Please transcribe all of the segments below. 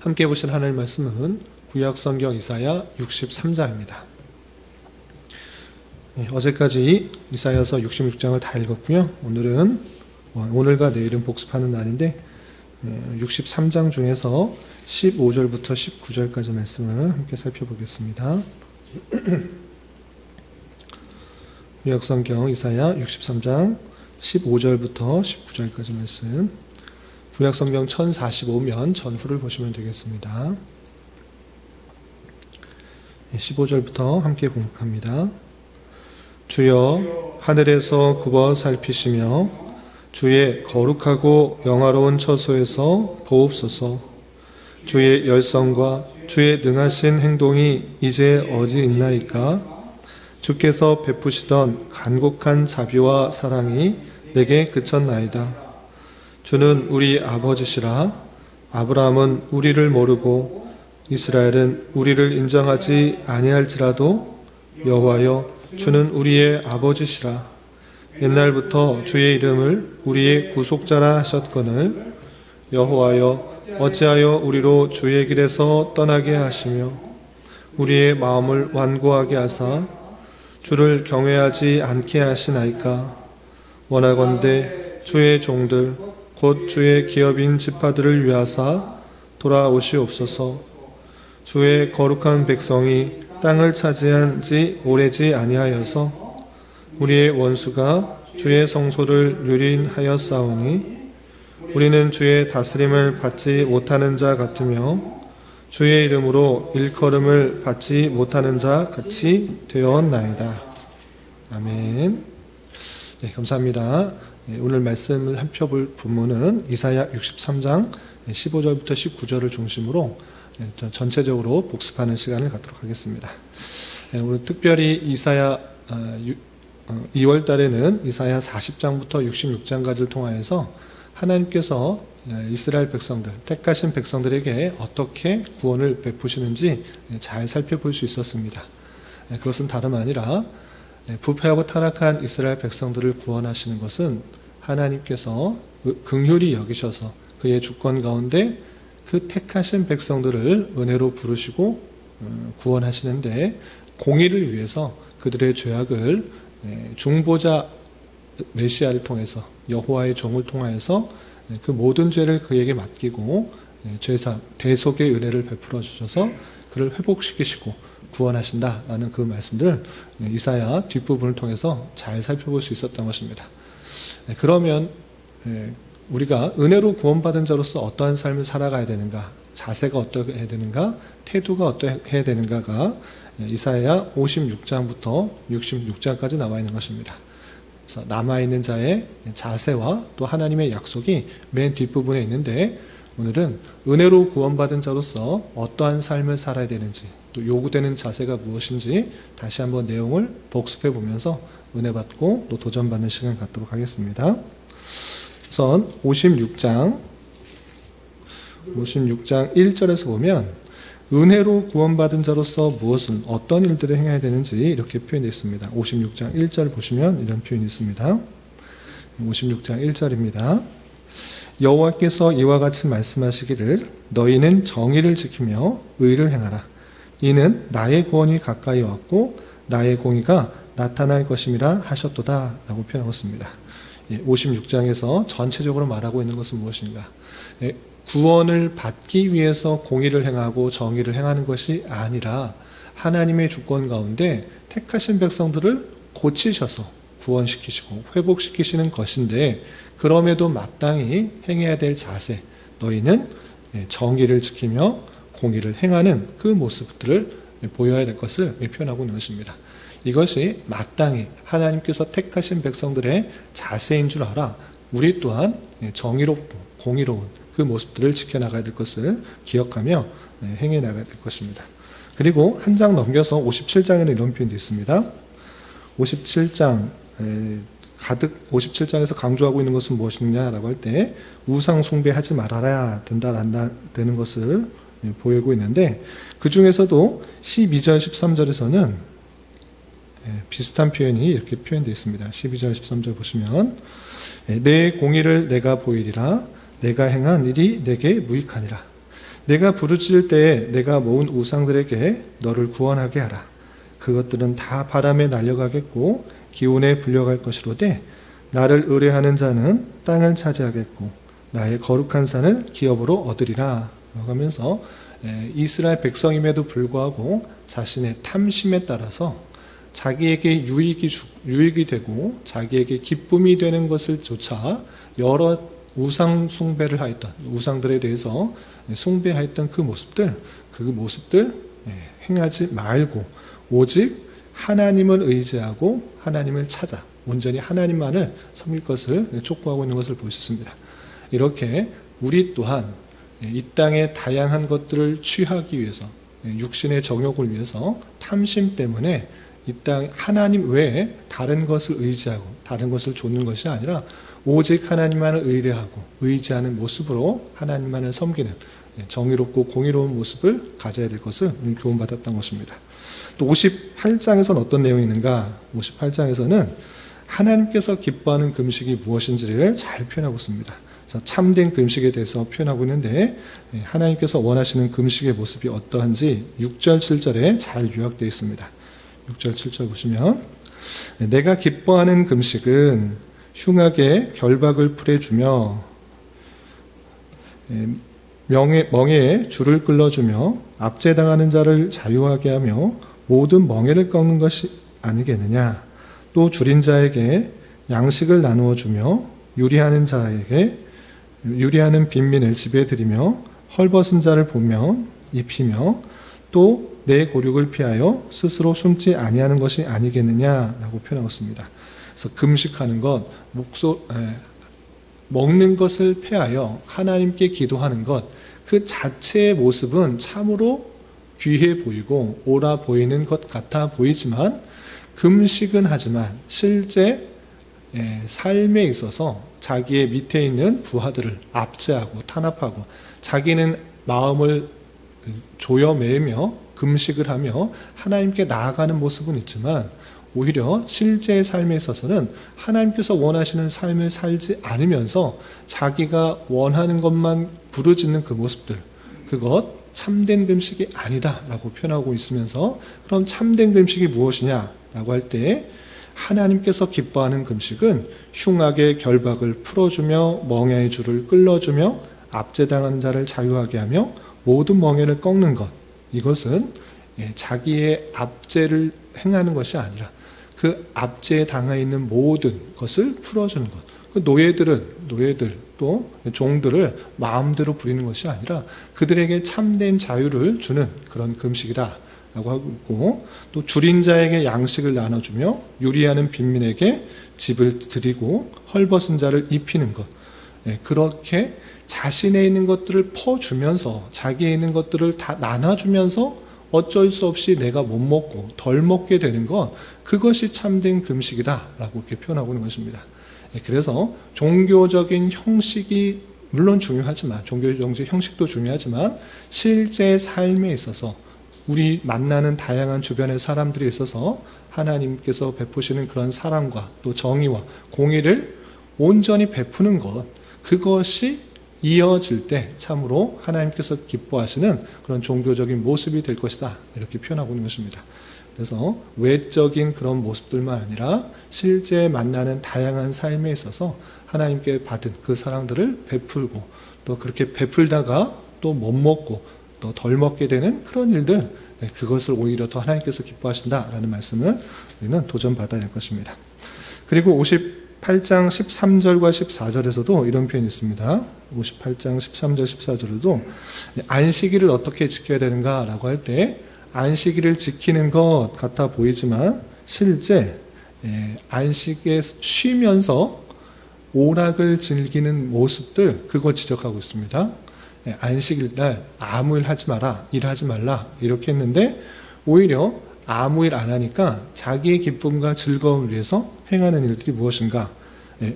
함께 보실 하나님의 말씀은 구약성경 이사야 63장입니다. 어제까지 이사야서 66장을 다 읽었고요. 오늘과 내일은 복습하는 날인데 63장 중에서 15절부터 19절까지 말씀을 함께 살펴보겠습니다. 구약성경 이사야 63장 15절부터 19절까지 말씀, 구약성경 1045면 전후를 보시면 되겠습니다. 15절부터 함께 공독합니다. 주여 하늘에서 굽어 살피시며 주의 거룩하고 영화로운 처소에서 보옵소서. 주의 열성과 주의 능하신 행동이 이제 어디 있나이까? 주께서 베푸시던 간곡한 자비와 사랑이 내게 그쳤나이다. 주는 우리 아버지시라. 아브라함은 우리를 모르고 이스라엘은 우리를 인정하지 아니할지라도 여호와여, 주는 우리의 아버지시라. 옛날부터 주의 이름을 우리의 구속자라 하셨거늘 여호와여, 어찌하여 우리로 주의 길에서 떠나게 하시며 우리의 마음을 완고하게 하사 주를 경외하지 않게 하시나이까? 원하건대 주의 종들 곧 주의 기업인 지파들을 위하사 돌아오시옵소서. 주의 거룩한 백성이 땅을 차지한 지 오래지 아니하여서 우리의 원수가 주의 성소를 유린하였사오니 우리는 주의 다스림을 받지 못하는 자 같으며 주의 이름으로 일컬음을 받지 못하는 자 같이 되었나이다. 아멘. 네, 감사합니다. 오늘 말씀을 살펴볼 본문은 이사야 63장 15절부터 19절을 중심으로 전체적으로 복습하는 시간을 갖도록 하겠습니다. 오늘 특별히 이사야 2월 달에는 이사야 40장부터 66장까지를 통하여서 하나님께서 이스라엘 백성들, 택하신 백성들에게 어떻게 구원을 베푸시는지 잘 살펴볼 수 있었습니다. 그것은 다름 아니라 부패하고 타락한 이스라엘 백성들을 구원하시는 것은 하나님께서 긍휼히 여기셔서 그의 주권 가운데 그 택하신 백성들을 은혜로 부르시고 구원하시는데, 공의를 위해서 그들의 죄악을 중보자 메시아를 통해서, 여호와의 종을 통하여서 그 모든 죄를 그에게 맡기고 죄사 대속의 은혜를 베풀어 주셔서 그를 회복시키시고 구원하신다라는 그 말씀들을 이사야 뒷부분을 통해서 잘 살펴볼 수 있었던 것입니다. 그러면 우리가 은혜로 구원받은 자로서 어떠한 삶을 살아가야 되는가, 자세가 어떻게 해야 되는가, 태도가 어떻게 해야 되는가가 이사야 56장부터 66장까지 나와 있는 것입니다. 그래서 남아있는 자의 자세와 또 하나님의 약속이 맨 뒷부분에 있는데, 오늘은 은혜로 구원받은 자로서 어떠한 삶을 살아야 되는지, 또 요구되는 자세가 무엇인지 다시 한번 내용을 복습해 보면서 은혜 받고 또 도전받는 시간 갖도록 하겠습니다. 우선 56장 1절에서 보면 은혜로 구원받은 자로서 무엇은 어떤 일들을 행해야 되는지 이렇게 표현되어 있습니다. 56장 1절 보시면 이런 표현이 있습니다. 56장 1절입니다. 여호와께서 이와 같이 말씀하시기를 너희는 정의를 지키며 의를 행하라. 이는 나의 구원이 가까이 왔고 나의 공의가 나타날 것임이라 하셨도다 라고 표현하고 있습니다. 56장에서 전체적으로 말하고 있는 것은 무엇인가? 구원을 받기 위해서 공의를 행하고 정의를 행하는 것이 아니라 하나님의 주권 가운데 택하신 백성들을 고치셔서 구원시키시고 회복시키시는 것인데, 그럼에도 마땅히 행해야 될 자세, 너희는 정의를 지키며 공의를 행하는 그 모습들을 보여야 될 것을 표현하고 있는 것입니다. 이것이 마땅히 하나님께서 택하신 백성들의 자세인 줄 알아 우리 또한 정의롭고 공의로운 그 모습들을 지켜나가야 될 것을 기억하며 행해 나가야 될 것입니다. 그리고 한 장 넘겨서 57장에는 이런 표현도 있습니다. 57장 57장에서 강조하고 있는 것은 무엇이냐라고 할 때 우상 숭배하지 말아야 된다는 것을 보이고 있는데, 그 중에서도 12절 13절에서는 비슷한 표현이 이렇게 표현되어 있습니다. 12절 13절 보시면 내 공의를 내가 보이리라. 내가 행한 일이 내게 무익하니라. 내가 부르짖을 때에 내가 모은 우상들에게 너를 구원하게 하라. 그것들은 다 바람에 날려가겠고 기온에 불려갈 것이로되 나를 의뢰하는 자는 땅을 차지하겠고 나의 거룩한 산을 기업으로 얻으리라. 하면서 이스라엘 백성임에도 불구하고 자신의 탐심에 따라서 자기에게 유익이 되고 자기에게 기쁨이 되는 것을 조차 여러 우상 숭배를 하였던, 우상들에 대해서 숭배하였던 그 모습들 행하지 말고 오직 하나님을 의지하고 하나님을 찾아 온전히 하나님만을 섬길 것을 촉구하고 있는 것을 볼 수 있습니다. 이렇게 우리 또한 이 땅의 다양한 것들을 취하기 위해서, 육신의 정욕을 위해서 탐심 때문에 이 땅 하나님 외에 다른 것을 의지하고 다른 것을 좇는 것이 아니라 오직 하나님만을 의뢰하고 의지하는 모습으로 하나님만을 섬기는 정의롭고 공의로운 모습을 가져야 될 것을 교훈받았던 것입니다. 또 58장에서는 어떤 내용이 있는가? 58장에서는 하나님께서 기뻐하는 금식이 무엇인지를 잘 표현하고 있습니다. 그래서 참된 금식에 대해서 표현하고 있는데 하나님께서 원하시는 금식의 모습이 어떠한지 6절, 7절에 잘 요약되어 있습니다. 6절, 7절 보시면 내가 기뻐하는 금식은 흉악에 결박을 풀어주며 멍에에 줄을 끌어주며 압제당하는 자를 자유하게 하며 모든 멍에를 꺾는 것이 아니겠느냐. 또 줄인 자에게 양식을 나누어 주며 유리하는 빈민을 집에 들이며 헐벗은 자를 보면 입히며 또 내 고륙을 피하여 스스로 숨지 아니하는 것이 아니겠느냐라고 표현하고 있습니다. 그래서 금식하는 것, 먹는 것을 패하여 하나님께 기도하는 것, 그 자체의 모습은 참으로 귀해 보이고 옳아 보이는 것 같아 보이지만 금식은 하지만 실제 삶에 있어서 자기의 밑에 있는 부하들을 압제하고 탄압하고 자기는 마음을 조여매며 금식을 하며 하나님께 나아가는 모습은 있지만 오히려 실제의 삶에 있어서는 하나님께서 원하시는 삶을 살지 않으면서 자기가 원하는 것만 부르짖는 그 모습들, 그것 참된 금식이 아니다라고 표현하고 있으면서 그럼 참된 금식이 무엇이냐라고 할 때 하나님께서 기뻐하는 금식은 흉악의 결박을 풀어주며 멍에의 줄을 끌어주며 압제당하는 자를 자유하게 하며 모든 멍에를 꺾는 것, 이것은 자기의 압제를 행하는 것이 아니라 그 압제에 당해 있는 모든 것을 풀어주는 것. 그 노예들 또 종들을 마음대로 부리는 것이 아니라 그들에게 참된 자유를 주는 그런 금식이다 라고 하고 있고, 또 줄인 자에게 양식을 나눠주며 유리하는 빈민에게 집을 드리고 헐벗은 자를 입히는 것. 그렇게 자신에 있는 것들을 퍼주면서 자기에 있는 것들을 다 나눠주면서 어쩔 수 없이 내가 못 먹고 덜 먹게 되는 것, 그것이 참된 금식이다 라고 이렇게 표현하고 있는 것입니다. 그래서 종교적인 형식이 물론 중요하지만, 종교적 형식도 중요하지만 실제 삶에 있어서 우리 만나는 다양한 주변의 사람들에 있어서 하나님께서 베푸시는 그런 사랑과 또 정의와 공의를 온전히 베푸는 것, 그것이 이어질 때 참으로 하나님께서 기뻐하시는 그런 종교적인 모습이 될 것이다, 이렇게 표현하고 있는 것입니다. 그래서 외적인 그런 모습들만 아니라 실제 만나는 다양한 삶에 있어서 하나님께 받은 그 사랑들을 베풀고 또 그렇게 베풀다가 또 못 먹고 또 덜 먹게 되는 그런 일들, 그것을 오히려 더 하나님께서 기뻐하신다라는 말씀을 우리는 도전받아야 할 것입니다. 그리고 58장 13절과 14절에서도 이런 표현이 있습니다. 58장 13절 14절에도 안식일을 어떻게 지켜야 되는가라고 할 때 안식일을 지키는 것 같아 보이지만 실제 안식에 쉬면서 오락을 즐기는 모습들, 그걸 지적하고 있습니다. 안식일 날 아무 일 하지 마라, 일하지 말라 이렇게 했는데 오히려 아무 일 안 하니까 자기의 기쁨과 즐거움을 위해서 행하는 일들이 무엇인가?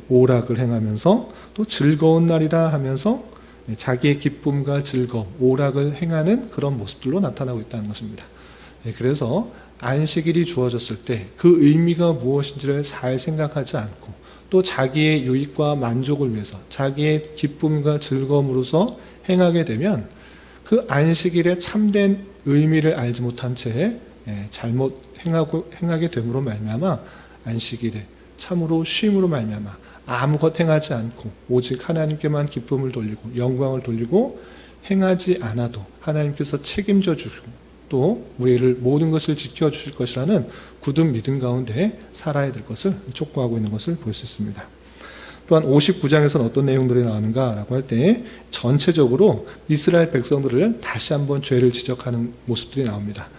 오락을 행하면서 또 즐거운 날이라 하면서 자기의 기쁨과 즐거움, 오락을 행하는 그런 모습들로 나타나고 있다는 것입니다. 그래서 안식일이 주어졌을 때 그 의미가 무엇인지를 잘 생각하지 않고 또 자기의 유익과 만족을 위해서 자기의 기쁨과 즐거움으로서 행하게 되면 그 안식일의 참된 의미를 알지 못한 채 잘못 행하게 됨으로 말미암아 안식일에 참으로 쉼으로 말미암아 아무것 행하지 않고 오직 하나님께만 기쁨을 돌리고 영광을 돌리고 행하지 않아도 하나님께서 책임져 주시고 또 우리를 모든 것을 지켜주실 것이라는 굳은 믿음 가운데 살아야 될 것을 촉구하고 있는 것을 볼 수 있습니다. 또한 59장에서는 어떤 내용들이 나오는가라고 할 때 전체적으로 이스라엘 백성들을 다시 한번 죄를 지적하는 모습들이 나옵니다.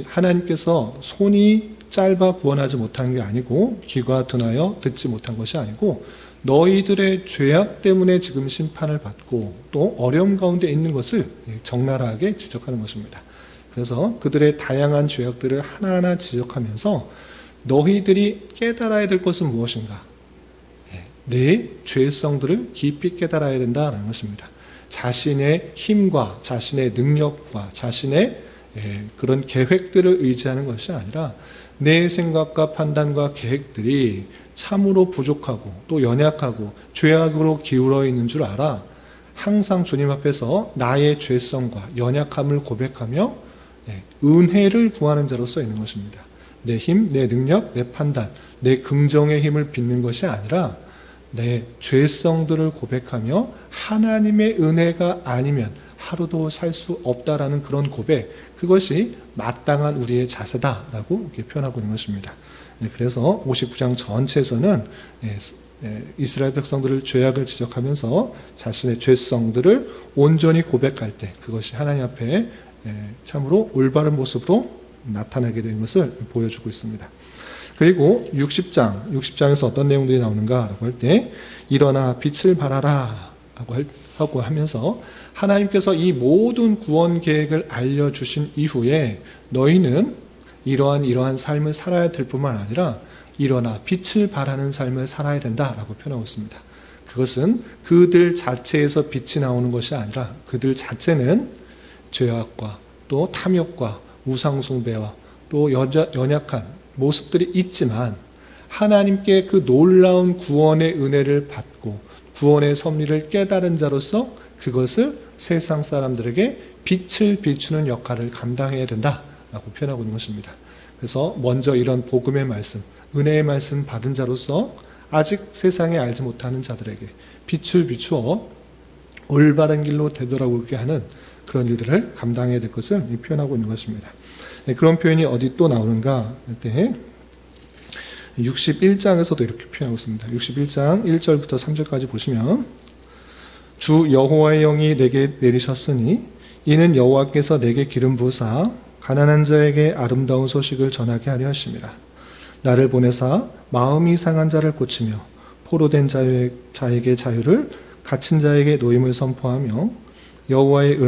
하나님께서 손이 짧아 구원하지 못한 게 아니고 귀가 둔하여 듣지 못한 것이 아니고 너희들의 죄악 때문에 지금 심판을 받고 또 어려움 가운데 있는 것을 적나라하게 지적하는 것입니다. 그래서 그들의 다양한 죄악들을 하나하나 지적하면서 너희들이 깨달아야 될 것은 무엇인가? 내 죄성들을 깊이 깨달아야 된다는 것입니다. 자신의 힘과 자신의 능력과 자신의 그런 계획들을 의지하는 것이 아니라 내 생각과 판단과 계획들이 참으로 부족하고 또 연약하고 죄악으로 기울어 있는 줄 알아 항상 주님 앞에서 나의 죄성과 연약함을 고백하며 은혜를 구하는 자로서 있는 것입니다. 내 힘, 내 능력, 내 판단, 내 긍정의 힘을 빚는 것이 아니라 내 죄성들을 고백하며 하나님의 은혜가 아니면 하루도 살 수 없다라는 그런 고백, 그것이 마땅한 우리의 자세다라고 이렇게 표현하고 있는 것입니다. 그래서 59장 전체에서는 이스라엘 백성들을 죄악을 지적하면서 자신의 죄성들을 온전히 고백할 때 그것이 하나님 앞에 참으로 올바른 모습으로 나타나게 된 것을 보여주고 있습니다. 그리고 60장에서 어떤 내용들이 나오는가라고 할 때 일어나 빛을 발하라 하고 하면서 하나님께서 이 모든 구원 계획을 알려주신 이후에 너희는 이러한 삶을 살아야 될 뿐만 아니라 일어나 빛을 발하는 삶을 살아야 된다라고 표현하고 있습니다. 그것은 그들 자체에서 빛이 나오는 것이 아니라 그들 자체는 죄악과 또 탐욕과 우상숭배와 또 연약한 모습들이 있지만 하나님께 그 놀라운 구원의 은혜를 받고 구원의 섭리를 깨달은 자로서 그것을 세상 사람들에게 빛을 비추는 역할을 감당해야 된다라고 표현하고 있는 것입니다. 그래서 먼저 이런 복음의 말씀, 은혜의 말씀 받은 자로서 아직 세상에 알지 못하는 자들에게 빛을 비추어 올바른 길로 되돌아오게 하는 그런 일들을 감당해야 될 것을 표현하고 있는 것입니다. 그런 표현이 어디 또 나오는가 할 때 61장에서도 이렇게 표현하고 있습니다. 61장 1절부터 3절까지 보시면 주 여호와의 영이 내게 내리셨으니 이는 여호와께서 내게 기름 부으사 가난한 자에게 아름다운 소식을 전하게 하려 하심이라. 나를 보내사 마음이 상한 자를 고치며 포로된 자에게 자유를 갇힌 자에게 노임을 선포하며 여호와의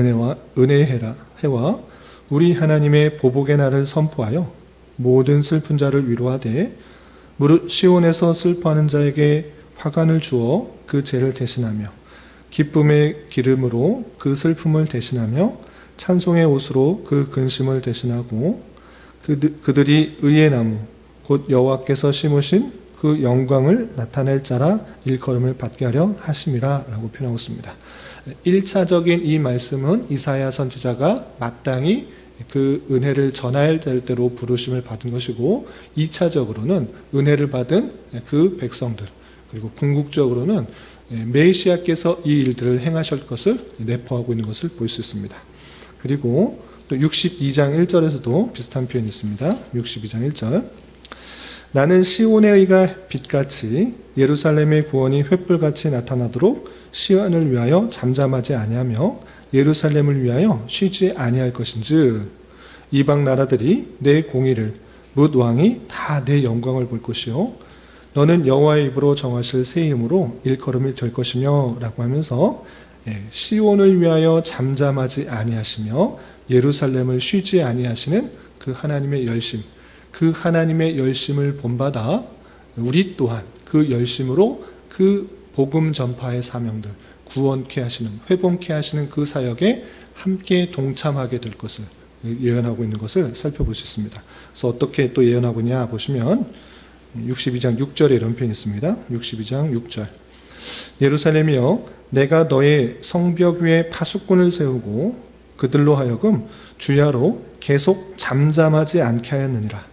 은혜의 해와 우리 하나님의 보복의 날을 선포하여 모든 슬픈 자를 위로하되 무릇 시온에서 슬퍼하는 자에게 화관을 주어 그 죄를 대신하며 기쁨의 기름으로 그 슬픔을 대신하며 찬송의 옷으로 그 근심을 대신하고 그들이 의의 나무 곧 여호와께서 심으신 그 영광을 나타낼 자라 일컬음을 받게 하려 하심이라 라고 표현하고 있습니다. 1차적인 이 말씀은 이사야 선지자가 마땅히 그 은혜를 전할 때로 부르심을 받은 것이고 2차적으로는 은혜를 받은 그 백성들 그리고 궁극적으로는 메시아께서 이 일들을 행하실 것을 내포하고 있는 것을 볼 수 있습니다. 그리고 또 62장 1절에서도 비슷한 표현이 있습니다. 62장 1절 나는 시온의 의가 빛같이 예루살렘의 구원이 횃불같이 나타나도록 시온을 위하여 잠잠하지 아니하며 예루살렘을 위하여 쉬지 아니할 것인즉 이방 나라들이 내 공의를 뭇 왕이 다 내 영광을 볼 것이요 너는 여호와의 입으로 정하실 새 이름으로 일컬음이 될 것이며 라고 하면서 시온을 위하여 잠잠하지 아니하시며 예루살렘을 쉬지 아니하시는 그 하나님의 열심 그 하나님의 열심을 본받아 우리 또한 그 열심으로 그 복음 전파의 사명들 구원케 하시는 회복케 하시는 그 사역에 함께 동참하게 될 것을 예언하고 있는 것을 살펴볼 수 있습니다. 그래서 어떻게 또 예언하고 있냐 보시면 62장 6절에 이런 표현이 있습니다. 62장 6절 예루살렘이여, 내가 너의 성벽 위에 파수꾼을 세우고 그들로 하여금 주야로 계속 잠잠하지 않게 하였느니라.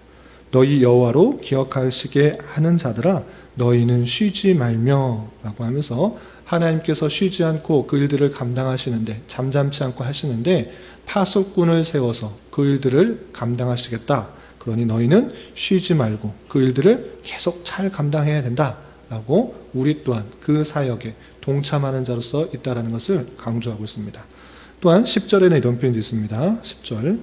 너희 여호와로 기억하시게 하는 자들아, 너희는 쉬지 말며, 라고 하면서 하나님께서 쉬지 않고 그 일들을 감당하시는데, 잠잠치 않고 하시는데 파수꾼을 세워서 그 일들을 감당하시겠다. 그러니 너희는 쉬지 말고 그 일들을 계속 잘 감당해야 된다, 라고 우리 또한 그 사역에 동참하는 자로서 있다라는 것을 강조하고 있습니다. 또한 10절에는 이런 표현도 있습니다. 10절,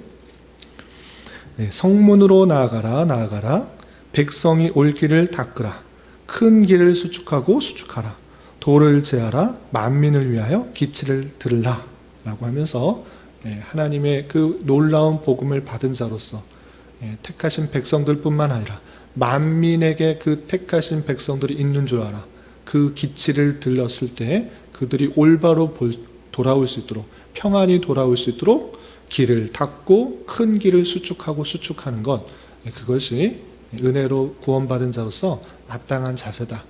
성문으로 나아가라, 나아가라. 백성이 올 길을 닦으라. 큰 길을 수축하고 수축하라. 도를 제하라. 만민을 위하여 기치를 들으라, 라고 하면서 하나님의 그 놀라운 복음을 받은 자로서 택하신 백성들뿐만 아니라 만민에게 그 택하신 백성들이 있는 줄 알아. 그 기치를 들렀을 때 그들이 올바로 돌아올 수 있도록, 평안히 돌아올 수 있도록 길을 닦고 큰 길을 수축하고 수축하는 것, 그것이 은혜로 구원받은 자로서 마땅한 자세다.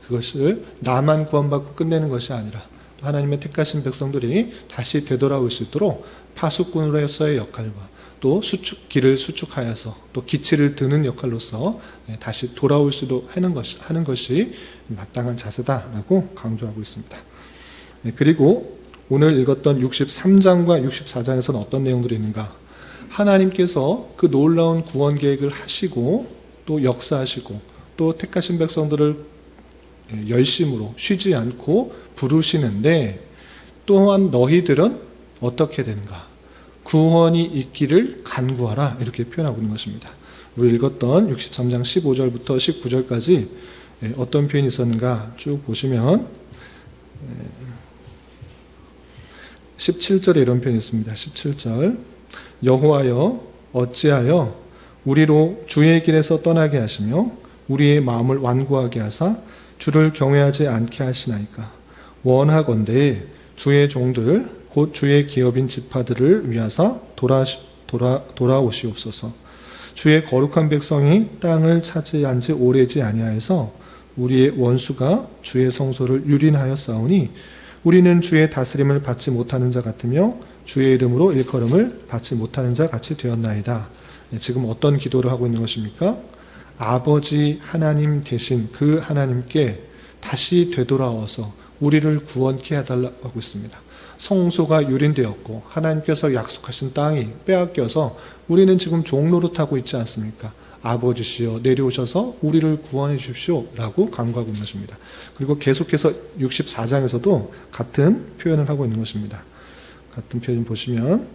그것을 나만 구원받고 끝내는 것이 아니라 하나님의 택하신 백성들이 다시 되돌아올 수 있도록 파수꾼으로서의 역할과 또 길을 수축하여서 또 기치를 드는 역할로서 다시 돌아올 수도 하는 것이 마땅한 자세다라고 강조하고 있습니다. 그리고 오늘 읽었던 63장과 64장에서는 어떤 내용들이 있는가? 하나님께서 그 놀라운 구원 계획을 하시고 또 역사하시고 또 택하신 백성들을 열심으로 쉬지 않고 부르시는데, 또한 너희들은 어떻게 되는가? 구원이 있기를 간구하라, 이렇게 표현하고 있는 것입니다. 우리 읽었던 63장 15절부터 19절까지 어떤 표현이 있었는가 쭉 보시면 17절에 이런 표현이 있습니다. 17절, 여호와여, 어찌하여 우리로 주의 길에서 떠나게 하시며 우리의 마음을 완고하게 하사 주를 경외하지 않게 하시나이까? 원하건대 주의 종들 곧 주의 기업인 지파들을 위하사 돌아오시옵소서. 주의 거룩한 백성이 땅을 차지한 지 오래지 아니하여서 우리의 원수가 주의 성소를 유린하였사오니 우리는 주의 다스림을 받지 못하는 자 같으며 주의 이름으로 일컬음을 받지 못하는 자 같이 되었나이다. 지금 어떤 기도를 하고 있는 것입니까? 아버지 하나님 대신 그 하나님께 다시 되돌아와서 우리를 구원케 해달라고 하고 있습니다. 성소가 유린되었고 하나님께서 약속하신 땅이 빼앗겨서 우리는 지금 종노릇하고 있지 않습니까? 아버지시여 내려오셔서 우리를 구원해 주십시오, 라고 간구하고 있는 것입니다. 그리고 계속해서 64장에서도 같은 표현을 하고 있는 것입니다. 같은 표현 보시면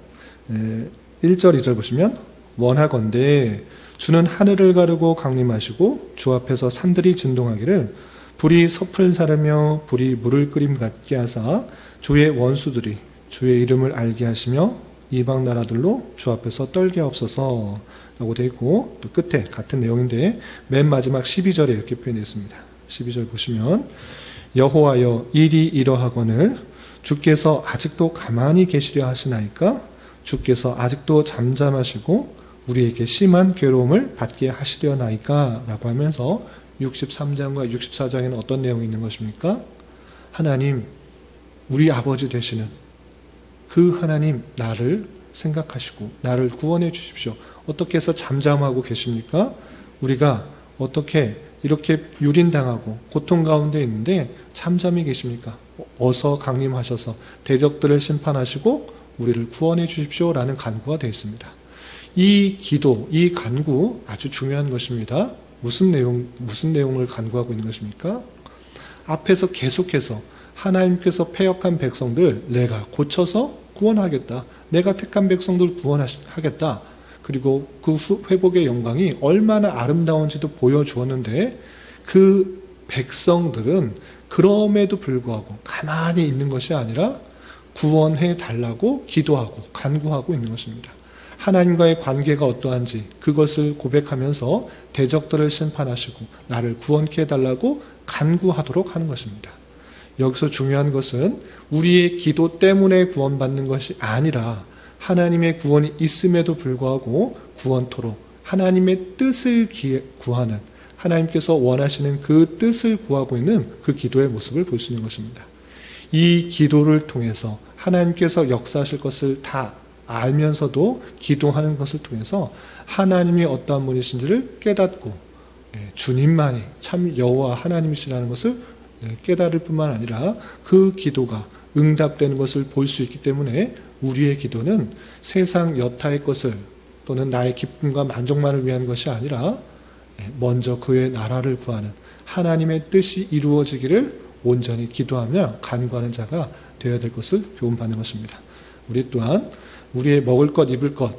1절 2절 보시면, 원하건대 주는 하늘을 가르고 강림하시고 주 앞에서 산들이 진동하기를 불이 섭을 사르며 불이 물을 끓임 같게 하사 주의 원수들이 주의 이름을 알게 하시며 이방 나라들로 주 앞에서 떨게 하옵소서, 라고 되어 있고, 또 끝에 같은 내용인데 맨 마지막 12절에 이렇게 표현되어 있습니다. 12절 보시면, 여호와여 일이 이러하거늘 주께서 아직도 가만히 계시려 하시나이까? 주께서 아직도 잠잠하시고 우리에게 심한 괴로움을 받게 하시려나이까? 라고 하면서 63장과 64장에는 어떤 내용이 있는 것입니까? 하나님, 우리 아버지 되시는 그 하나님, 나를 생각하시고 나를 구원해 주십시오. 어떻게 해서 잠잠하고 계십니까? 우리가 어떻게 이렇게 유린당하고 고통 가운데 있는데 잠잠히 계십니까? 어서 강림하셔서 대적들을 심판하시고 우리를 구원해 주십시오, 라는 간구가 되어 있습니다. 이 기도, 이 간구 아주 중요한 것입니다. 무슨 내용을 간구하고 있는 것입니까? 앞에서 계속해서 하나님께서 패역한 백성들 내가 고쳐서 구원하겠다. 내가 택한 백성들 구원하겠다. 그리고 그 회복의 영광이 얼마나 아름다운지도 보여주었는데 그 백성들은 그럼에도 불구하고 가만히 있는 것이 아니라 구원해 달라고 기도하고 간구하고 있는 것입니다. 하나님과의 관계가 어떠한지 그것을 고백하면서 대적들을 심판하시고 나를 구원케 해달라고 간구하도록 하는 것입니다. 여기서 중요한 것은 우리의 기도 때문에 구원받는 것이 아니라 하나님의 구원이 있음에도 불구하고 구원토록 하나님의 뜻을 구하는, 하나님께서 원하시는 그 뜻을 구하고 있는 그 기도의 모습을 볼 수 있는 것입니다. 이 기도를 통해서 하나님께서 역사하실 것을 다 알면서도 기도하는 것을 통해서 하나님이 어떠한 분이신지를 깨닫고 주님만이 참 여호와 하나님이시라는 것을 깨달을 뿐만 아니라 그 기도가 응답되는 것을 볼 수 있기 때문에 우리의 기도는 세상 여타의 것을 또는 나의 기쁨과 만족만을 위한 것이 아니라 먼저 그의 나라를 구하는 하나님의 뜻이 이루어지기를 온전히 기도하며 간구하는 자가 되어야 될 것을 교훈받는 것입니다. 우리 또한 우리의 먹을 것, 입을 것,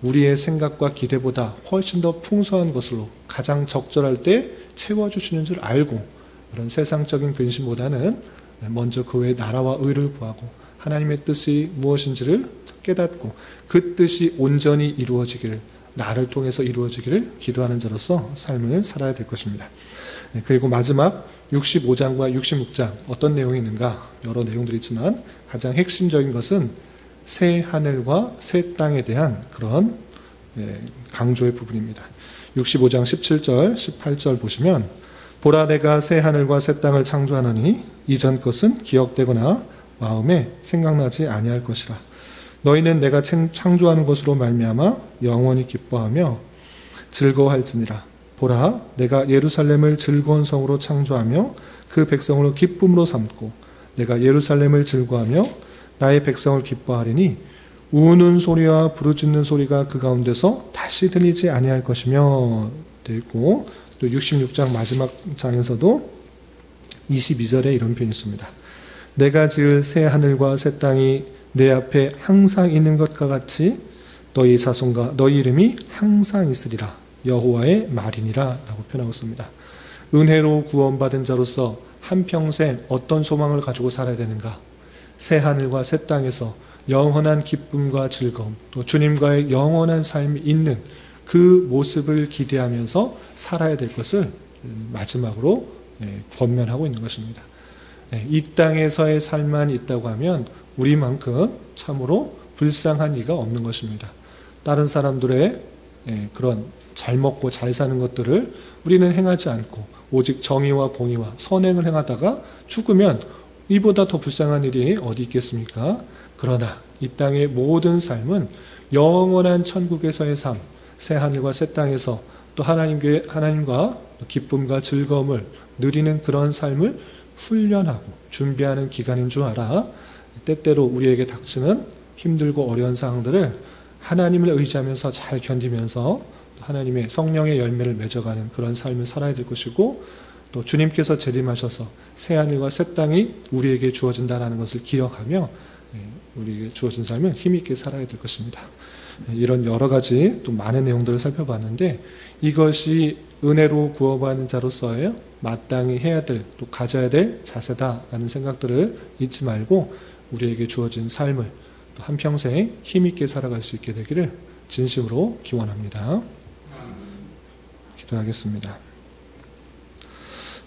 우리의 생각과 기대보다 훨씬 더 풍성한 것으로 가장 적절할 때 채워주시는 줄 알고 그런 세상적인 근심보다는 먼저 그의 나라와 의를 구하고 하나님의 뜻이 무엇인지를 깨닫고 그 뜻이 온전히 이루어지기를 나를 통해서 이루어지기를 기도하는 자로서 삶을 살아야 될 것입니다. 그리고 마지막 65장과 66장 어떤 내용이 있는가 여러 내용들이 있지만 가장 핵심적인 것은 새 하늘과 새 땅에 대한 그런 강조의 부분입니다. 65장 17절 18절 보시면 보라 내가 새 하늘과 새 땅을 창조하노니 이전 것은 기억되거나 마음에 생각나지 아니할 것이라. 너희는 내가 창조하는 것으로 말미암아 영원히 기뻐하며 즐거워할지니라. 보라 내가 예루살렘을 즐거운 성으로 창조하며 그 백성으로 기쁨으로 삼고 내가 예루살렘을 즐거워하며 나의 백성을 기뻐하리니 우는 소리와 부르짖는 소리가 그 가운데서 다시 들리지 아니할 것이며 되어 있고 또 66장 마지막 장에서도 22절에 이런 표현이 있습니다. 내가 지을 새 하늘과 새 땅이 내 앞에 항상 있는 것과 같이 너희 자손과 너희 이름이 항상 있으리라. 여호와의 말이니라 라고 표현하고 있습니다. 은혜로 구원받은 자로서 한평생 어떤 소망을 가지고 살아야 되는가? 새 하늘과 새 땅에서 영원한 기쁨과 즐거움 또 주님과의 영원한 삶이 있는 그 모습을 기대하면서 살아야 될 것을 마지막으로 권면하고 있는 것입니다. 이 땅에서의 삶만 있다고 하면 우리만큼 참으로 불쌍한 이가 없는 것입니다. 다른 사람들의 그런 잘 먹고 잘 사는 것들을 우리는 행하지 않고 오직 정의와 공의와 선행을 행하다가 죽으면 이보다 더 불쌍한 일이 어디 있겠습니까? 그러나 이 땅의 모든 삶은 영원한 천국에서의 삶, 새 하늘과 새 땅에서 또 하나님과 기쁨과 즐거움을 누리는 그런 삶을 훈련하고 준비하는 기간인 줄 알아. 때때로 우리에게 닥치는 힘들고 어려운 상황들을 하나님을 의지하면서 잘 견디면서 하나님의 성령의 열매를 맺어가는 그런 삶을 살아야 될 것이고 또 주님께서 재림하셔서 새 하늘과 새 땅이 우리에게 주어진다는 것을 기억하며 우리에게 주어진 삶을 힘있게 살아야 될 것입니다. 이런 여러 가지 또 많은 내용들을 살펴봤는데 이것이 은혜로 구원받는 자로서의 마땅히 해야 될 또 가져야 될 자세다라는 생각들을 잊지 말고 우리에게 주어진 삶을 또 한평생 힘있게 살아갈 수 있게 되기를 진심으로 기원합니다. 기도하겠습니다.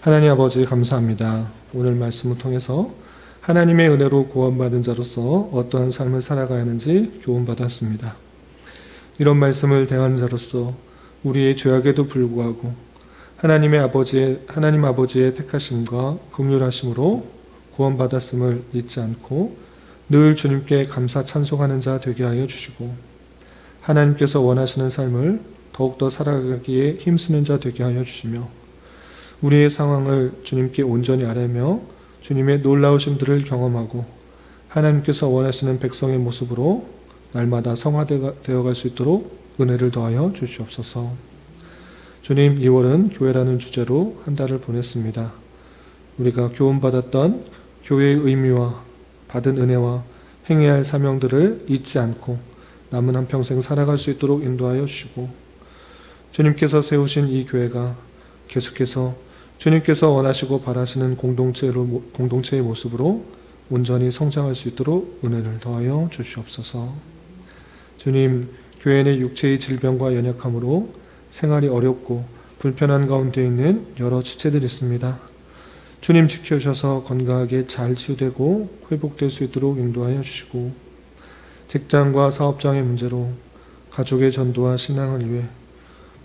하나님 아버지 감사합니다. 오늘 말씀을 통해서 하나님의 은혜로 구원받은 자로서 어떠한 삶을 살아가야 하는지 교훈받았습니다. 이런 말씀을 대하는 자로서 우리의 죄악에도 불구하고 하나님 아버지의 택하심과 긍휼하심으로 구원받았음을 잊지 않고 늘 주님께 감사 찬송하는 자 되게 하여 주시고 하나님께서 원하시는 삶을 더욱더 살아가기에 힘쓰는 자 되게 하여 주시며 우리의 상황을 주님께 온전히 아뢰며 주님의 놀라우심들을 경험하고 하나님께서 원하시는 백성의 모습으로 날마다 성화되어 갈 수 있도록 은혜를 더하여 주시옵소서. 주님, 2월은 교회라는 주제로 한 달을 보냈습니다. 우리가 교훈받았던 교회의 의미와 받은 은혜와 행해야 할 사명들을 잊지 않고 남은 한평생 살아갈 수 있도록 인도하여 주시고 주님께서 세우신 이 교회가 계속해서 주님께서 원하시고 바라시는 공동체의 모습으로 온전히 성장할 수 있도록 은혜를 더하여 주시옵소서. 주님, 교회 내 육체의 질병과 연약함으로 생활이 어렵고 불편한 가운데 있는 여러 지체들이 있습니다. 주님 지켜주셔서 건강하게 잘 치유되고 회복될 수 있도록 인도하여 주시고 직장과 사업장의 문제로 가족의 전도와 신앙을 위해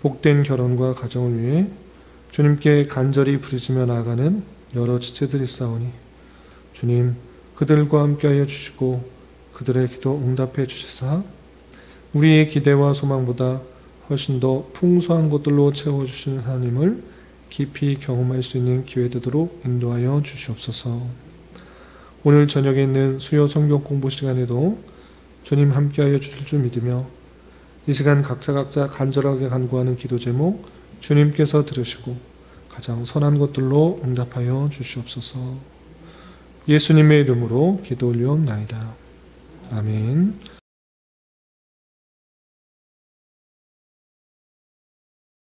복된 결혼과 가정을 위해 주님께 간절히 부르짖며 나아가는 여러 지체들이 있사오니 주님 그들과 함께하여 주시고 그들의 기도 응답해 주시사 우리의 기대와 소망보다 훨씬 더 풍성한 것들로 채워주시는 하나님을 깊이 경험할 수 있는 기회 되도록 인도하여 주시옵소서. 오늘 저녁에 있는 수요 성경 공부 시간에도 주님 함께하여 주실 줄 믿으며 이 시간 각자 간절하게 간구하는 기도 제목 주님께서 들으시고 가장 선한 것들로 응답하여 주시옵소서. 예수님의 이름으로 기도 올리옵나이다. 아멘.